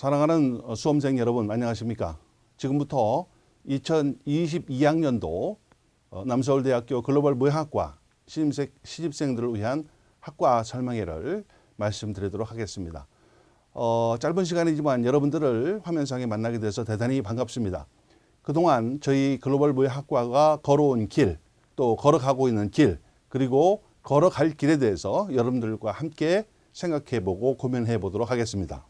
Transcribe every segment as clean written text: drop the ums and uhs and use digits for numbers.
사랑하는 수험생 여러분 안녕하십니까? 지금부터 2022학년도 남서울대학교 글로벌 무역학과 시집생들을 위한 학과 설명회를 말씀드리도록 하겠습니다. 짧은 시간이지만 여러분들을 화면상에 만나게 돼서 대단히 반갑습니다. 그동안 저희 글로벌 무역학과가 걸어온 길, 또 걸어가고 있는 길, 그리고 걸어갈 길에 대해서 여러분들과 함께 생각해보고 고민해 보도록 하겠습니다.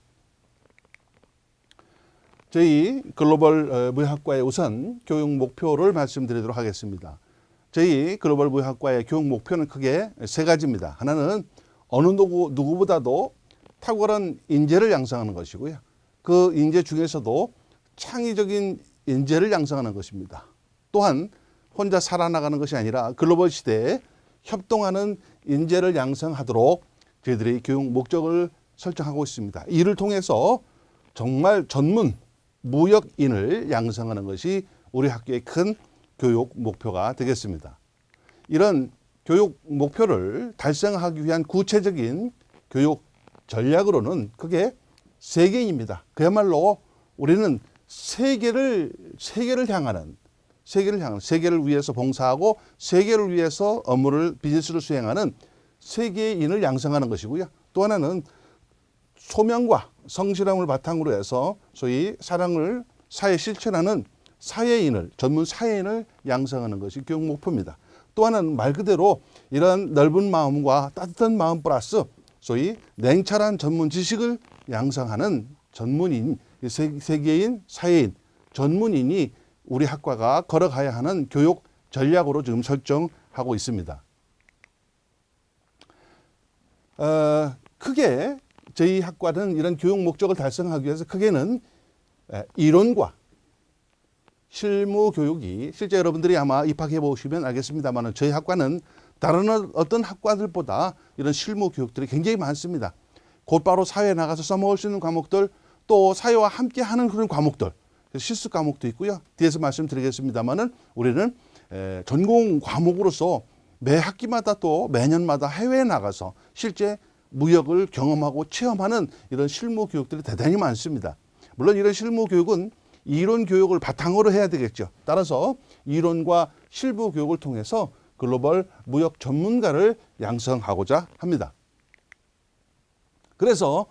저희 글로벌 무역학과의 우선 교육 목표를 말씀드리도록 하겠습니다. 저희 글로벌 무역학과의 교육 목표는 크게 세 가지입니다. 하나는 어느 누구보다도 탁월한 인재를 양성하는 것이고요. 그 인재 중에서도 창의적인 인재를 양성하는 것입니다. 또한 혼자 살아나가는 것이 아니라 글로벌 시대에 협동하는 인재를 양성하도록 저희들이 교육 목적을 설정하고 있습니다. 이를 통해서 정말 전문 무역인을 양성하는 것이 우리 학교의 큰 교육 목표가 되겠습니다. 이런 교육 목표를 달성하기 위한 구체적인 교육 전략으로는 크게 세 개입니다. 그야말로 우리는 세계를 향하는 세계를 위해서 봉사하고 세계를 위해서 비즈니스를 수행하는 세계인을 양성하는 것이고요. 또 하나는 소명과 성실함을 바탕으로 해서 소위 사랑을 사회에 실천하는 전문 사회인을 양성하는 것이 교육 목표입니다. 또 하나는 말 그대로 이런 넓은 마음과 따뜻한 마음 플러스 소위 냉철한 전문 지식을 양성하는 전문인, 세계인, 사회인, 전문인이 우리 학과가 걸어가야 하는 교육 전략으로 지금 설정하고 있습니다. 크게 저희 학과는 이런 교육 목적을 달성하기 위해서 크게는 이론과 실무 교육이 실제 여러분들이 아마 입학해 보시면 알겠습니다만 저희 학과는 다른 어떤 학과들보다 이런 실무 교육들이 굉장히 많습니다. 곧바로 사회에 나가서 써먹을 수 있는 과목들, 또 사회와 함께하는 그런 과목들, 실습 과목도 있고요. 뒤에서 말씀드리겠습니다만은 우리는 전공 과목으로서 매 학기마다 또 매년마다 해외에 나가서 실제 무역을 경험하고 체험하는 이런 실무 교육들이 대단히 많습니다. 물론 이런 실무 교육은 이론 교육을 바탕으로 해야 되겠죠. 따라서 이론과 실무 교육을 통해서 글로벌 무역 전문가를 양성하고자 합니다. 그래서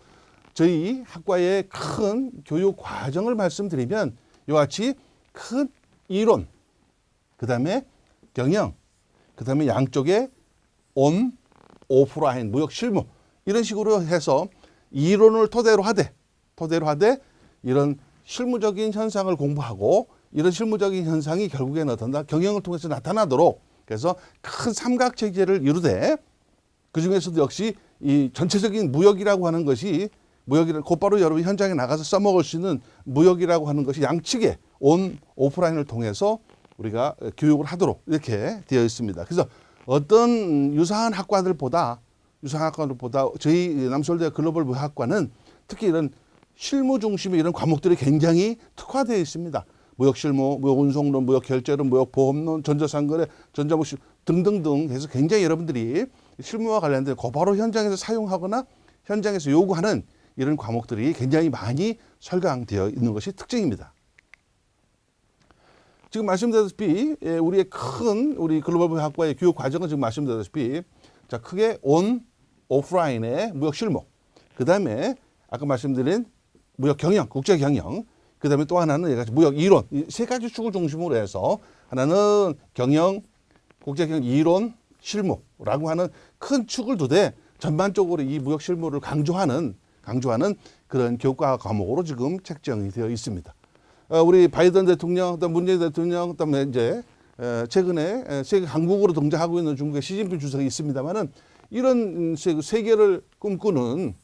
저희 학과의 큰 교육 과정을 말씀드리면 이와 같이 큰 이론, 그 다음에 경영, 그 다음에 양쪽에 온, 오프라인, 무역 실무 이런 식으로 해서 이론을 토대로 하되 이런 실무적인 현상을 공부하고 이런 실무적인 현상이 결국에는 어떤가 경영을 통해서 나타나도록 그래서 큰 삼각체계를 이루되 그 중에서도 역시 이 전체적인 무역이라고 하는 것이 곧바로 여러분 현장에 나가서 써먹을 수 있는 무역이라고 하는 것이 양측의 온 오프라인을 통해서 우리가 교육을 하도록 이렇게 되어 있습니다. 그래서 어떤 유사한 학과들보다 저희 남서울대 글로벌 무역학과는 특히 이런 실무 중심의 이런 과목들이 굉장히 특화되어 있습니다. 무역 실무, 무역 운송론, 무역 결제론, 무역 보험론, 전자상거래, 전자무역 등등등 해서 굉장히 여러분들이 실무와 관련된 곧바로 현장에서 사용하거나 현장에서 요구하는 이런 과목들이 굉장히 많이 설강되어 있는 것이 특징입니다. 지금 말씀드렸다시피 우리 글로벌 무역학과의 교육 과정은 지금 말씀드렸다시피 자 크게 온 오프라인의 무역 실무, 그 다음에 아까 말씀드린 무역 경영, 국제 경영, 그 다음에 또 하나는 무역 이론, 이 세 가지 축을 중심으로 해서 하나는 경영, 국제 경영 이론, 실무라고 하는 큰 축을 두되 전반적으로 이 무역 실무를 강조하는 그런 교과 과목으로 지금 책정이 되어 있습니다. 우리 바이든 대통령, 그다음 문재인 대통령, 그다음에 이제 최근에 세계 강국으로 등장하고 있는 중국의 시진핑 주석이 있습니다만은 이런 세계를 꿈꾸는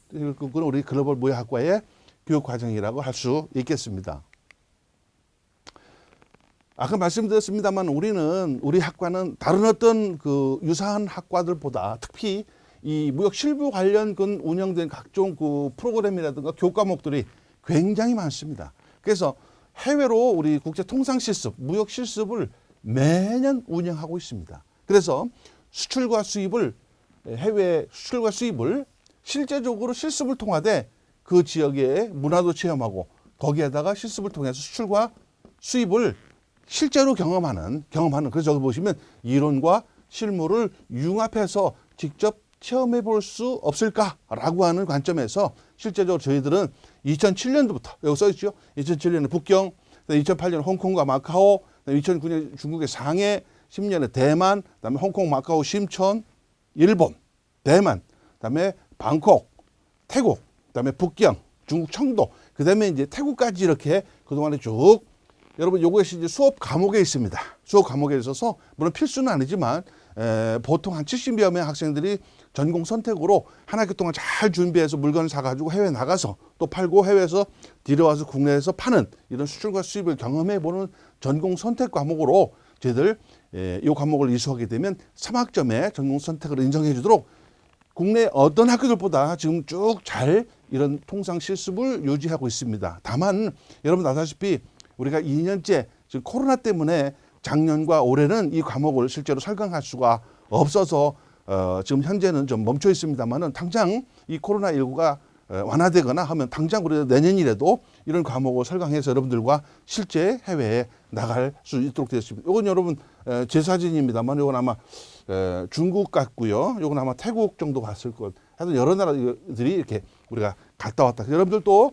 우리 글로벌 무역학과의 교육 과정이라고 할 수 있겠습니다. 아까 말씀드렸습니다만 우리 학과는 다른 어떤 그 유사한 학과들보다 특히 이 무역 실무 관련 운영된 각종 그 프로그램이라든가 교육 과목들이 굉장히 많습니다. 그래서 해외로 우리 국제 통상 실습, 무역 실습을 매년 운영하고 있습니다. 그래서 해외 수출과 수입을 실제적으로 실습을 통하되 그 지역의 문화도 체험하고 거기에다가 실습을 통해서 수출과 수입을 실제로 경험하는 그래서 여기 보시면 이론과 실무를 융합해서 직접 체험해 볼 수 없을까라고 하는 관점에서 실제적으로 저희들은 2007년도부터 여기 써 있죠. 2007년에 북경, 2008년 홍콩과 마카오, 2009년 중국의 상해, 10년에 대만, 그다음에 홍콩, 마카오, 심천, 일본, 대만, 그다음에 방콕, 태국, 그다음에 북경, 중국 청도, 그다음에 이제 태국까지 이렇게 그동안에 쭉 여러분 요것이 이제 수업 과목에 있습니다. 수업 과목에 있어서 물론 필수는 아니지만 보통 한 70여 명 학생들이 전공 선택으로 한 학기 동안 잘 준비해서 물건을 사가지고 해외 나가서 또 팔고 해외에서 들여와서 국내에서 파는 이런 수출과 수입을 경험해보는 전공 선택 과목으로 저희들 이 과목을 이수하게 되면 3학점에 전공 선택을 인정해 주도록 국내 어떤 학교들보다 지금 쭉 잘 이런 통상 실습을 유지하고 있습니다. 다만 여러분 아시다시피 우리가 2년째 지금 코로나 때문에 작년과 올해는 이 과목을 실제로 설강할 수가 없어서 지금 현재는 좀 멈춰 있습니다만은 당장 이 코로나19가 완화되거나 하면 당장 우리가 내년이라도 이런 과목을 설강해서 여러분들과 실제 해외에 나갈 수 있도록 되었습니다. 이건 여러분 제 사진입니다만 이건 아마 중국 같고요. 이건 아마 태국 정도 갔을 것. 하여튼 여러 나라들이 이렇게 우리가 갔다 왔다. 여러분들도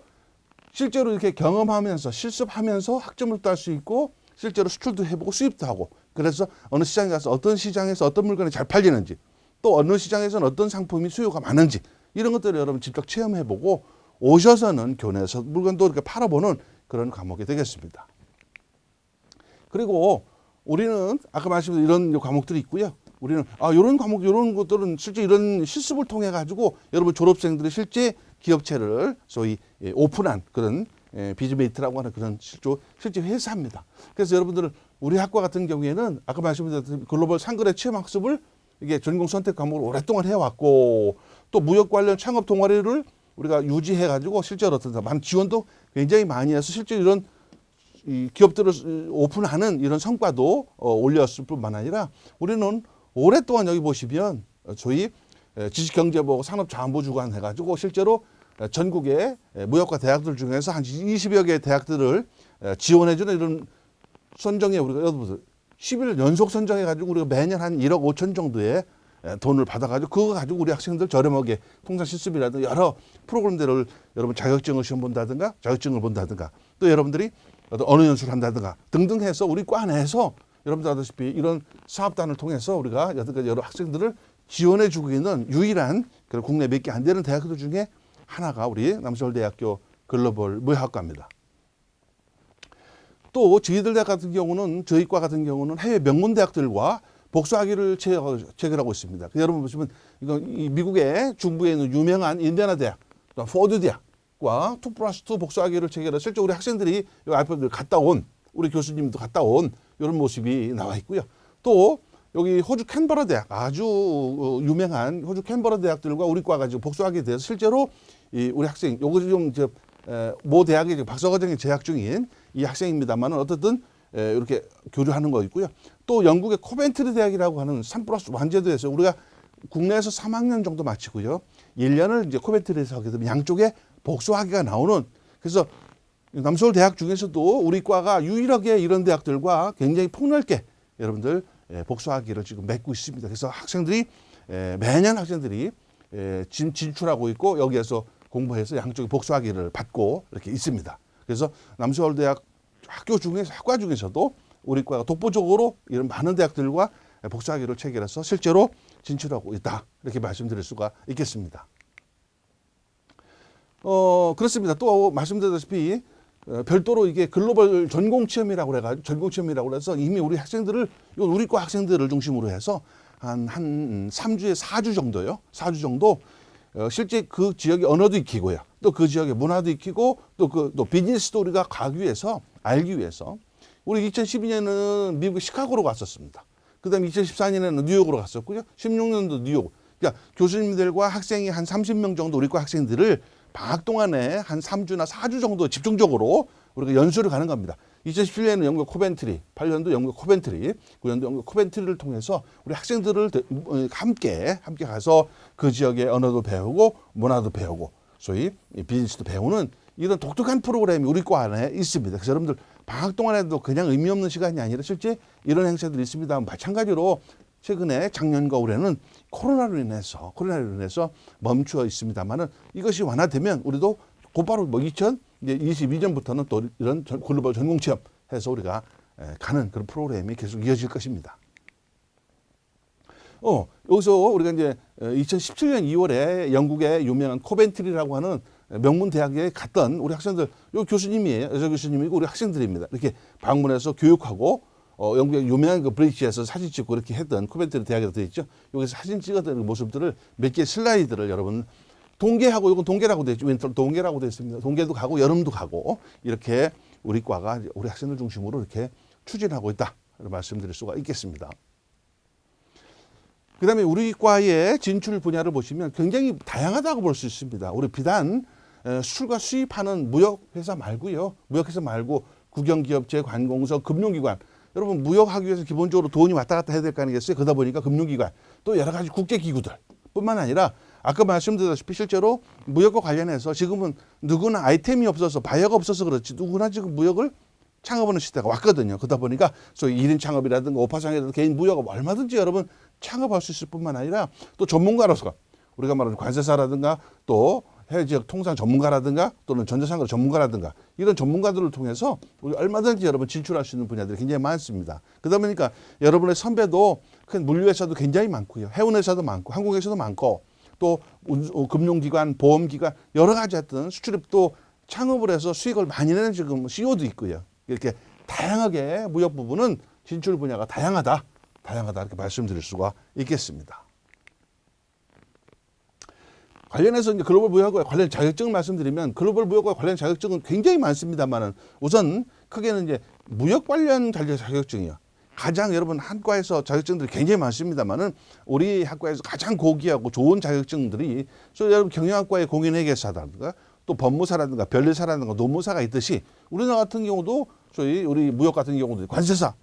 실제로 이렇게 경험하면서 실습하면서 학점을 딸 수 있고 실제로 수출도 해보고 수입도 하고 그래서 어느 시장에 가서 어떤 시장에서 어떤 물건이 잘 팔리는지 또 어느 시장에서는 어떤 상품이 수요가 많은지 이런 것들을 여러분 직접 체험해보고 오셔서는 교내에서 물건도 이렇게 팔아보는 그런 과목이 되겠습니다. 그리고 우리는 아까 말씀드린 이런 과목들이 있고요. 우리는 이런 과목, 이런 것들은 실제 이런 실습을 통해 가지고 여러분 졸업생들이 실제 기업체를 소위 오픈한 그런 비즈메이트라고 하는 그런 실제 회사입니다. 그래서 여러분들은 우리 학과 같은 경우에는 아까 말씀드린 글로벌 상거래 체험학습을 이게 전공 선택 과목으로 오랫동안 해왔고 또 무역 관련 창업 동아리를 우리가 유지해가지고 실제로 어떤 많은 지원도 굉장히 많이 해서 실제 이런 이 기업들을 오픈하는 이런 성과도 올렸을 뿐만 아니라 우리는 오랫동안 여기 보시면 저희 지식경제부 산업자원부주관 해가지고 실제로 전국의 무역과 대학들 중에서 한 20여 개의 대학들을 지원해주는 이런 선정에 우리가 여러분 11일 연속 선정해가지고 우리가 매년 한 1억 5천 정도의 돈을 받아가지고 그거 가지고 우리 학생들 저렴하게 통상 실습이라든가 여러 프로그램들을 여러분 자격증을 시험 본다든가 자격증을 본다든가 또 여러분들이 언어 연수를 한다든가 등등 해서 우리 과 내에서 여러분들 아다시피 이런 사업단을 통해서 우리가 여태까지 여러 학생들을 지원해 주고 있는 유일한 그런 국내 몇 개 안 되는 대학들 중에 하나가 우리 남서울대학교 글로벌 무역학과입니다. 또 저희들 대학 같은 경우는 저희 과 같은 경우는 해외 명문 대학들과 복수학위를 체결하고 있습니다. 여러분 보시면 이건 이 미국의 중부에 있는 유명한 인디애나 대학, 포드 대학과 2+2 복수학위를 체결해서 실제 우리 학생들이 알파들 갔다 온 우리 교수님도 갔다 온 이런 모습이 나와 있고요. 또 여기 호주 캔버라 대학 아주 유명한 호주 캔버라 대학들과 우리 과가 지금 복수학위에 대해서 실제로 이 우리 학생 요거 지금 모 대학의 박사과정에 재학 중인 이 학생입니다만은 어쨌든 이렇게 교류하는 거 있고요. 또 영국의 코벤트리 대학이라고 하는 3+1 제도에서 우리가 국내에서 3학년 정도 마치고요. 1년을 이제 코벤트리에서 하게 되면 양쪽에 복수학위가 나오는 그래서 남서울 대학 중에서도 우리 과가 유일하게 이런 대학들과 굉장히 폭넓게 여러분들 복수학위를 지금 맺고 있습니다. 그래서 학생들이 매년 학생들이 진출하고 있고 여기에서 공부해서 양쪽에 복수학위를 받고 이렇게 있습니다. 그래서 남서울대학 학과 중에서도 우리 과가 독보적으로 이런 많은 대학들과 복수학위를 체결해서 실제로 진출하고 있다. 이렇게 말씀드릴 수가 있겠습니다. 그렇습니다. 또 말씀드렸다시피 별도로 이게 글로벌 전공 체험이라고 해서 이미 우리 학생들을 우리 과 학생들을 중심으로 해서 한 3주에 4주 정도요. 4주 정도 실제 그 지역의 언어도 익히고요. 또 그 지역의 문화도 익히고 또 비즈니스도 우리가 가기 위해서 알기 위해서 우리 2012년에는 미국 시카고로 갔었습니다. 그다음에 2014년에는 뉴욕으로 갔었고요. 16년도 뉴욕. 그러니까 교수님들과 학생이 한 30명 정도 우리 과 학생들을 방학 동안에 한 3주나 4주 정도 집중적으로 우리가 연수를 가는 겁니다. 2017년에는 영국 코벤트리, 8년도 영국 코벤트리, 9년도 영국 코벤트리를 통해서 우리 학생들을 함께 가서 그 지역의 언어도 배우고 문화도 배우고 소위 비즈니스도 배우는 이런 독특한 프로그램이 우리 과 안에 있습니다. 그래서 여러분들 방학 동안에도 그냥 의미 없는 시간이 아니라 실제 이런 행사들이 있습니다. 마찬가지로 최근에 작년과 올해는 코로나로 인해서 멈추어 있습니다만은 이것이 완화되면 우리도 곧바로 2022년부터는 또 이런 글로벌 전공 체험 해서 우리가 가는 그런 프로그램이 계속 이어질 것입니다. 여기서 우리가 이제 2017년 2월에 영국의 유명한 코벤트리라고 하는 명문 대학에 갔던 우리 학생들, 요 교수님이에요. 여자 교수님이고 우리 학생들입니다. 이렇게 방문해서 교육하고 영국의 유명한 그 브리티지에서 사진 찍고 이렇게 했던 코벤트리 대학에 되어 있죠. 여기서 사진 찍었던 모습들을 몇 개 슬라이드를 여러분 동계하고 이건 동계라고 되어 있죠. 윈터 동계라고 되어 있습니다. 동계도 가고 여름도 가고 이렇게 우리 과가 우리 학생들 중심으로 이렇게 추진하고 있다. 이런 말씀드릴 수가 있겠습니다. 그 다음에 우리 과의 진출 분야를 보시면 굉장히 다양하다고 볼 수 있습니다. 우리 비단 수출과 수입하는 무역회사 말고요. 무역회사 말고 국영기업체, 관공서, 금융기관. 여러분 무역하기 위해서 기본적으로 돈이 왔다 갔다 해야 될 거 아니겠어요? 그러다 보니까 금융기관 또 여러 가지 국제기구들 뿐만 아니라 아까 말씀드렸다시피 실제로 무역과 관련해서 지금은 누구나 아이템이 없어서 바이어가 없어서 그렇지 누구나 지금 무역을 창업하는 시대가 왔거든요. 그러다 보니까 소위 1인 창업이라든가 오파상이라든가 개인 무역업 얼마든지 여러분 창업할 수 있을 뿐만 아니라 또 전문가로서 우리가 말하는 관세사라든가 또 해외 지역 통상 전문가라든가 또는 전자상거 전문가라든가 이런 전문가들을 통해서 우리 얼마든지 여러분 진출할 수 있는 분야들이 굉장히 많습니다. 그러다 보니까 여러분의 선배도 큰 물류회사도 굉장히 많고요. 해운회사도 많고 항공회사도 많고 또 금융기관, 보험기관 여러 가지 하여튼 수출입도 창업을 해서 수익을 많이 내는 지금 CEO도 있고요. 이렇게 다양하게 무역 부분은 진출 분야가 다양하다 이렇게 말씀드릴 수가 있겠습니다. 관련해서 이제 글로벌 무역과 관련 자격증을 말씀드리면 글로벌 무역과 관련 자격증은 굉장히 많습니다만은 우선 크게는 이제 무역 관련 자격증이요. 가장 여러분 한과에서 자격증들이 굉장히 많습니다만은 우리 학과에서 가장 고귀하고 좋은 자격증들이 여러분 경영학과의 공인회계사라든가 또 법무사라든가 변리사라든가 노무사가 있듯이 우리나라 같은 경우도 소위 우리 무역 같은 경우도 관세사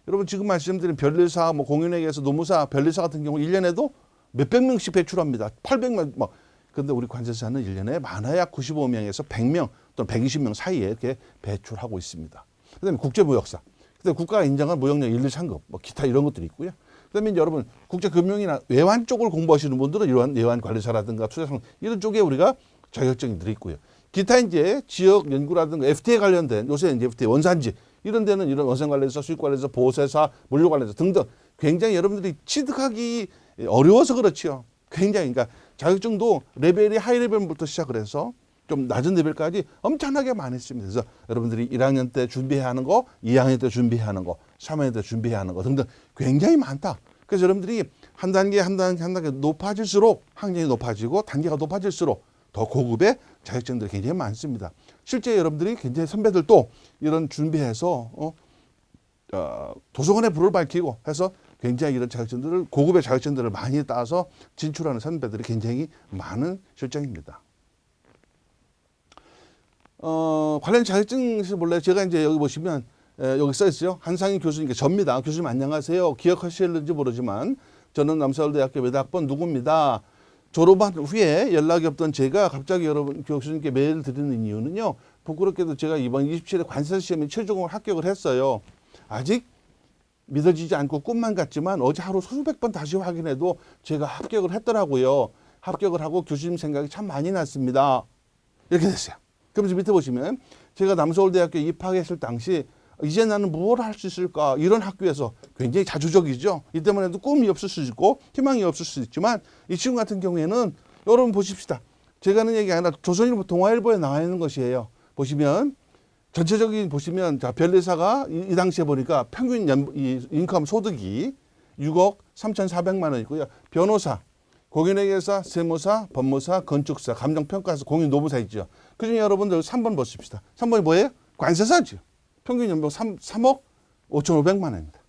여러분 지금 말씀드린 변리사 뭐 공인회계사 노무사 변리사 같은 경우 1년에도 몇백 명씩 배출합니다. 800명 막 근데 우리 관세사는 1년에 많아야 95명에서 100명 또는 120명 사이에 이렇게 배출하고 있습니다. 그다음에 국제무역사. 그다음에 국가가 인정한 무역력 1, 2, 3급 뭐 기타 이런 것들이 있고요. 그다음에 이제 여러분 국제금융이나 외환 쪽을 공부하시는 분들은 이러한 외환 관리사라든가 투자상 이런 쪽에 우리가 자격증들이 있고요. 기타 이제 지역 연구라든가 FTA 관련된 요새 이제 FTA 원산지 이런 데는 이런 원산 관련사, 수입 관련사, 보세사, 물류 관련사 등등 굉장히 여러분들이 취득하기 어려워서 그렇지요. 굉장히 그러니까 자격증도 레벨이 하이 레벨부터 시작을 해서 좀 낮은 레벨까지 엄청나게 많이 있습니다. 그래서 여러분들이 1학년 때 준비해야 하는 거, 2학년 때 준비해야 하는 거, 3학년 때 준비해야 하는 거 등등 굉장히 많다. 그래서 여러분들이 한 단계 높아질수록 학년이 높아지고 단계가 높아질수록 더 고급의 자격증들이 굉장히 많습니다. 실제 여러분들이 굉장히 선배들도 이런 준비해서 도서관에 불을 밝히고 해서 굉장히 이런 자격증들을 고급의 자격증들을 많이 따서 진출하는 선배들이 굉장히 많은 실정입니다. 관련 자격증에서 몰래 제가 이제 여기 보시면 여기 써 있어요. 한상희 교수님께 접니다. 교수님 안녕하세요. 기억하실는지 모르지만 저는 남서울대학교 몇 학번 누구입니다. 졸업한 후에 연락이 없던 제가 갑자기 여러분 교수님께 메일을 드리는 이유는요. 부끄럽게도 제가 이번 27회 관세사 시험에 최종을 합격을 했어요. 아직 믿어지지 않고 꿈만 같지만 어제 하루 수백 번 다시 확인해도 제가 합격을 했더라고요. 합격을 하고 교수님 생각이 참 많이 났습니다. 이렇게 됐어요. 그러면서 밑에 보시면 제가 남서울대학교 입학했을 당시 이제 나는 무엇을 할 수 있을까 이런 학교에서 굉장히 자주적이죠. 이때만 해도 꿈이 없을 수 있고 희망이 없을 수 있지만 이 친구 같은 경우에는 여러분 보십시다. 제가 하는 얘기가 아니라 조선일보 동아일보에 나와 있는 것이에요. 보시면 전체적인 보시면 자 변리사가 이 당시에 보니까 평균 인컴 소득이 6억 3,400만 원이고요. 변호사, 공인회계사, 세무사, 법무사, 건축사, 감정평가사, 공인노무사 있죠. 그중에 여러분들 3번 보십시다. 3번이 뭐예요? 관세사죠. 평균 연봉 3억 5,500만 원입니다.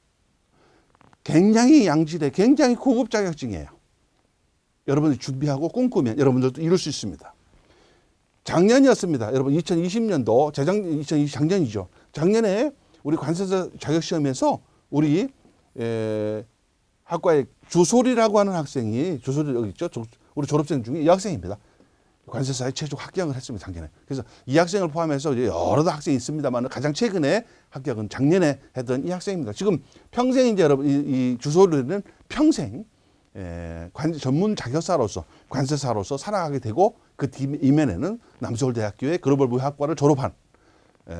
굉장히 양질의 굉장히 고급 자격증이에요. 여러분들이 준비하고 꿈꾸면 여러분들도 이룰 수 있습니다. 작년이었습니다. 여러분 2020년도 작년이죠. 작년에 우리 관세사 자격시험에서 우리 학과의 조솔이라고 하는 학생이 조솔이 여기 있죠. 우리 졸업생 중에 이 학생입니다. 관세사에 최초 합격을 했습니다. 작년에. 그래서 이 학생을 포함해서 이제 여러 학생이 있습니다만 가장 최근에 합격은 작년에 했던 이 학생입니다. 지금 평생 이제 여러분 이 주소리는 평생 전문 자격사로서 관세사로서 살아가게 되고 그 이면에는 남서울대학교의 글로벌 무역학과를 졸업한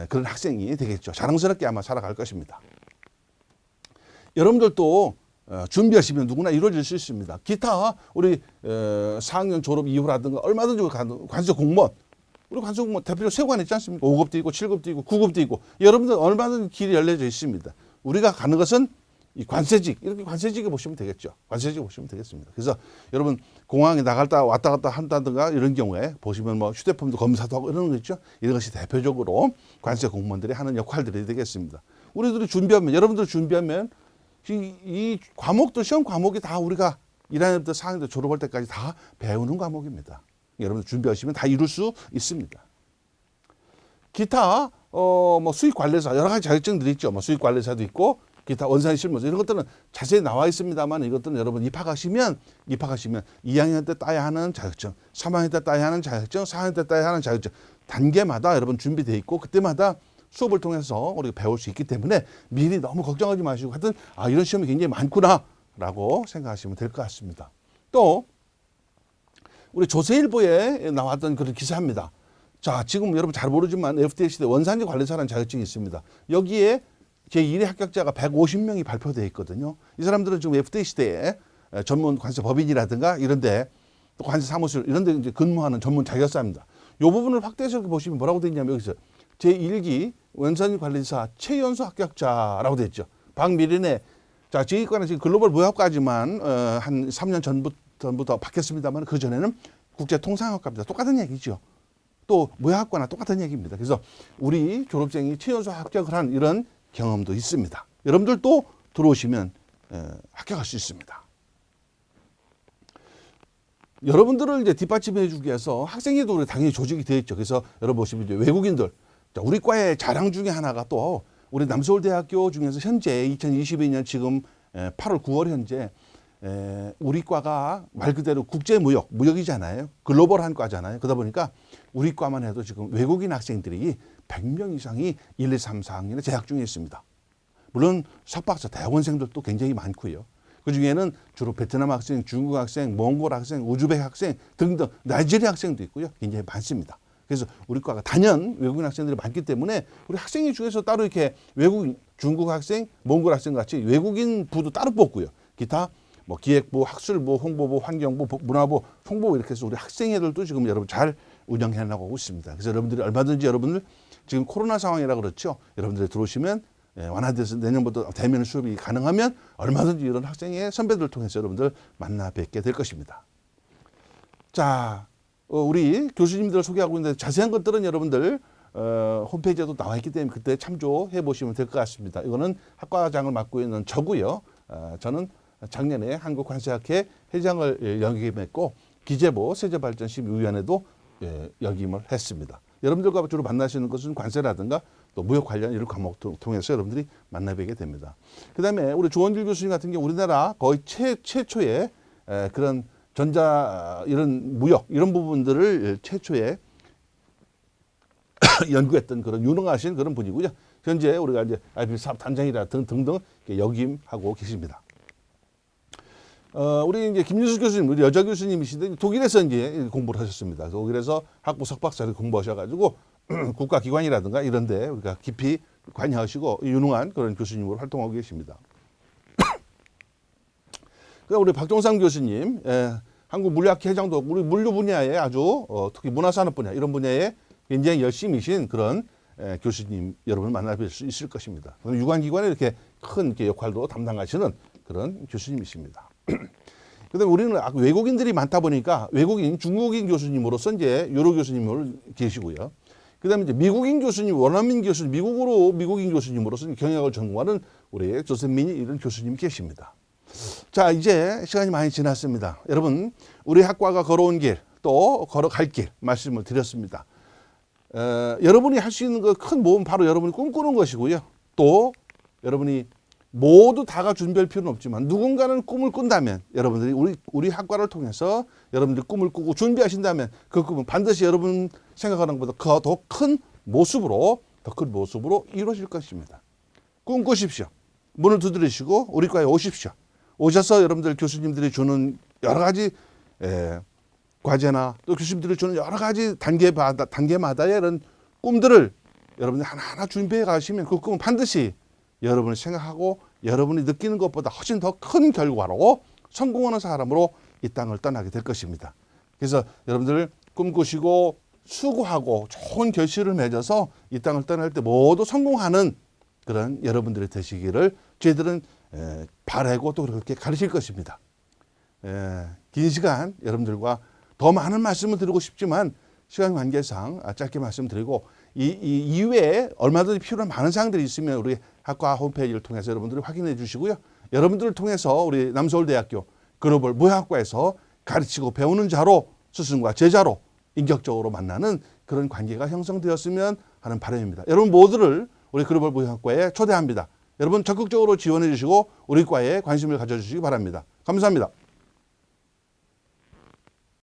그런 학생이 되겠죠. 자랑스럽게 아마 살아갈 것입니다. 여러분들도 준비하시면 누구나 이루어질 수 있습니다. 기타 우리 4학년 졸업 이후라든가 얼마든지 관세 공무원, 우리 관세 공무원 대표적 세관 있지 않습니까? 5급도 있고 7급도 있고 9급도 있고 여러분들 얼마든지 길이 열려져 있습니다. 우리가 가는 것은 이 관세직, 이렇게 관세직에 보시면 되겠죠. 관세직에 보시면 되겠습니다. 그래서 여러분 공항에 나갔다 왔다 갔다 한다든가 이런 경우에 보시면 뭐 휴대폰도 검사도 하고 이런 거 있죠. 이런 것이 대표적으로 관세 공무원들이 하는 역할들이 되겠습니다. 우리들이 준비하면, 여러분들 준비하면 이 과목도 시험 과목이 다 우리가 1학년 때 4학년 때 졸업할 때까지 다 배우는 과목입니다. 여러분들 준비하시면 다 이룰 수 있습니다. 기타 뭐 수익 관리사 여러 가지 자격증들이 있죠. 뭐 수익 관리사도 있고 기타 원산 실무사 이런 것들은 자세히 나와 있습니다만 이것들은 여러분 입학하시면 2학년 때 따야 하는 자격증, 3학년 때 따야 하는 자격증, 4학년 때 따야 하는 자격증 단계마다 여러분 준비되어 있고 그때마다 수업을 통해서 우리가 배울 수 있기 때문에 미리 너무 걱정하지 마시고 하여튼 이런 시험이 굉장히 많구나라고 생각하시면 될 것 같습니다. 또 우리 조선일보에 나왔던 그런 기사입니다. 자, 지금 여러분 잘 모르지만 FTS대 원산지 관리사라는 자격증이 있습니다. 여기에 제1회 합격자가 150명이 발표되어 있거든요. 이 사람들은 지금 FTS대에 전문 관세 법인이라든가 이런데 또 관세 사무실 이런데 이제 근무하는 전문 자격사입니다. 이 부분을 확대해서 보시면 뭐라고 되어 있냐면 여기서 제1기 원산지 관리사 최연소 합격자라고 되어 있죠. 박미린의 자, 저희과는 지금 글로벌 무역과지만 한 3년 전부터 바뀌었습니다만 그 전에는 국제통상학과입니다. 똑같은 얘기죠. 또 무역학과나 똑같은 얘기입니다. 그래서 우리 졸업생이 최연소 합격을 한 이런 경험도 있습니다. 여러분들도 들어오시면 합격할 수 있습니다. 여러분들을 이제 뒷받침해 주기 위해서 학생회도 당연히 조직이 되어 있죠. 그래서 여러분 보시면 이제 외국인들, 우리 과의 자랑 중에 하나가 또 우리 남서울대학교 중에서 현재 2022년 지금 8월 9월 현재 우리 과가 말 그대로 무역이잖아요. 글로벌한 과잖아요. 그러다 보니까 우리 과만 해도 지금 외국인 학생들이 100명 이상이 1, 2, 3, 4학년에 재학 중에 있습니다. 물론 석박사 대학원생들도 굉장히 많고요. 그중에는 주로 베트남 학생, 중국 학생, 몽골 학생, 우즈벡 학생 등등 나이지리아 학생도 있고요. 굉장히 많습니다. 그래서 우리 과가 단연 외국인 학생들이 많기 때문에 우리 학생회 중에서 따로 이렇게 외국인, 중국 학생, 몽골 학생 같이 외국인 부도 따로 뽑고요. 기타 뭐 기획부, 학술부, 홍보부, 환경부, 문화부, 홍보부 이렇게 해서 우리 학생회들도 지금 여러분 잘 운영해 나가고 있습니다. 그래서 여러분들이 얼마든지 여러분들 지금 코로나 상황이라 그렇죠. 여러분들이 들어오시면 완화돼서 내년부터 대면 수업이 가능하면 얼마든지 이런 학생회 선배들을 통해서 여러분들 만나 뵙게 될 것입니다. 자, 우리 교수님들 소개하고 있는데 자세한 것들은 여러분들 홈페이지에도 나와 있기 때문에 그때 참조해 보시면 될 것 같습니다. 이거는 학과장을 맡고 있는 저고요. 저는 작년에 한국관세학회 회장을 역임했고 기재부 세제발전심의위원회도 역임을 했습니다. 여러분들과 주로 만나시는 것은 관세라든가 또 무역 관련 이런 과목을 통해서 여러분들이 만나뵙게 됩니다. 그다음에 우리 조원길 교수님 같은 경우 우리나라 거의 최초의 그런 전자 이런 무역 이런 부분들을 최초에 연구했던 그런 유능하신 그런 분이고요. 현재 우리가 이제 IP 사업 단장이라 등등 역임하고 계십니다. 우리 이제 김윤수 교수님, 우리 여자 교수님이신데 독일에서 이제 공부를 하셨습니다. 독일에서 학부 석박사를 공부하셔가지고 국가기관이라든가 이런데 우리가 깊이 관여하시고 유능한 그런 교수님으로 활동하고 계십니다. 그다음 우리 박종상 교수님, 한국물리학회 회장도 우리 물류 분야에 아주 특히 문화산업 분야 이런 분야에 굉장히 열심히신 그런 교수님 여러분을 만나뵐 수 있을 것입니다. 유관기관에 이렇게 큰 역할도 담당하시는 그런 교수님이십니다. 그다음에 우리는 외국인들이 많다 보니까 외국인, 중국인 교수님으로서 이제 유로 교수님으로 계시고요. 그다음에 이제 미국인 교수님, 원어민 교수님, 미국인 교수님으로서 경영학을 전공하는 우리 조선민이 이런 교수님이 계십니다. 자, 이제 시간이 많이 지났습니다. 여러분, 우리 학과가 걸어온 길, 또 걸어갈 길 말씀을 드렸습니다. 여러분이 할 수 있는 그 큰 모험 바로 여러분이 꿈꾸는 것이고요. 또 여러분이 모두 다가 준비할 필요는 없지만 누군가는 꿈을 꾼다면 여러분들이 우리 학과를 통해서 여러분들이 꿈을 꾸고 준비하신다면 그 꿈은 반드시 여러분 생각하는 것보다 더 큰 모습으로 이루어질 것입니다. 꿈꾸십시오. 문을 두드리시고 우리 과에 오십시오. 오셔서 여러분들 교수님들이 주는 여러 가지 과제나 또 교수님들이 주는 여러 가지 단계마다의 이런 꿈들을 여러분들 하나하나 준비해 가시면 그 꿈은 반드시 여러분이 생각하고 여러분이 느끼는 것보다 훨씬 더 큰 결과로 성공하는 사람으로 이 땅을 떠나게 될 것입니다. 그래서 여러분들 꿈꾸시고 수고하고 좋은 결실을 맺어서 이 땅을 떠날 때 모두 성공하는 그런 여러분들이 되시기를 저희들은 바라고 또 그렇게 가르칠 것입니다. 긴 시간 여러분들과 더 많은 말씀을 드리고 싶지만 시간 관계상 짧게 말씀드리고 이 이외에 얼마든지 필요한 많은 사항들이 있으면 우리 학과 홈페이지를 통해서 여러분들이 확인해 주시고요. 여러분들을 통해서 우리 남서울대학교 글로벌 무역학과에서 가르치고 배우는 자로 스승과 제자로 인격적으로 만나는 그런 관계가 형성되었으면 하는 바람입니다. 여러분 모두를 우리 글로벌 무역학과에 초대합니다. 여러분 적극적으로 지원해 주시고 우리 과에 관심을 가져주시기 바랍니다. 감사합니다.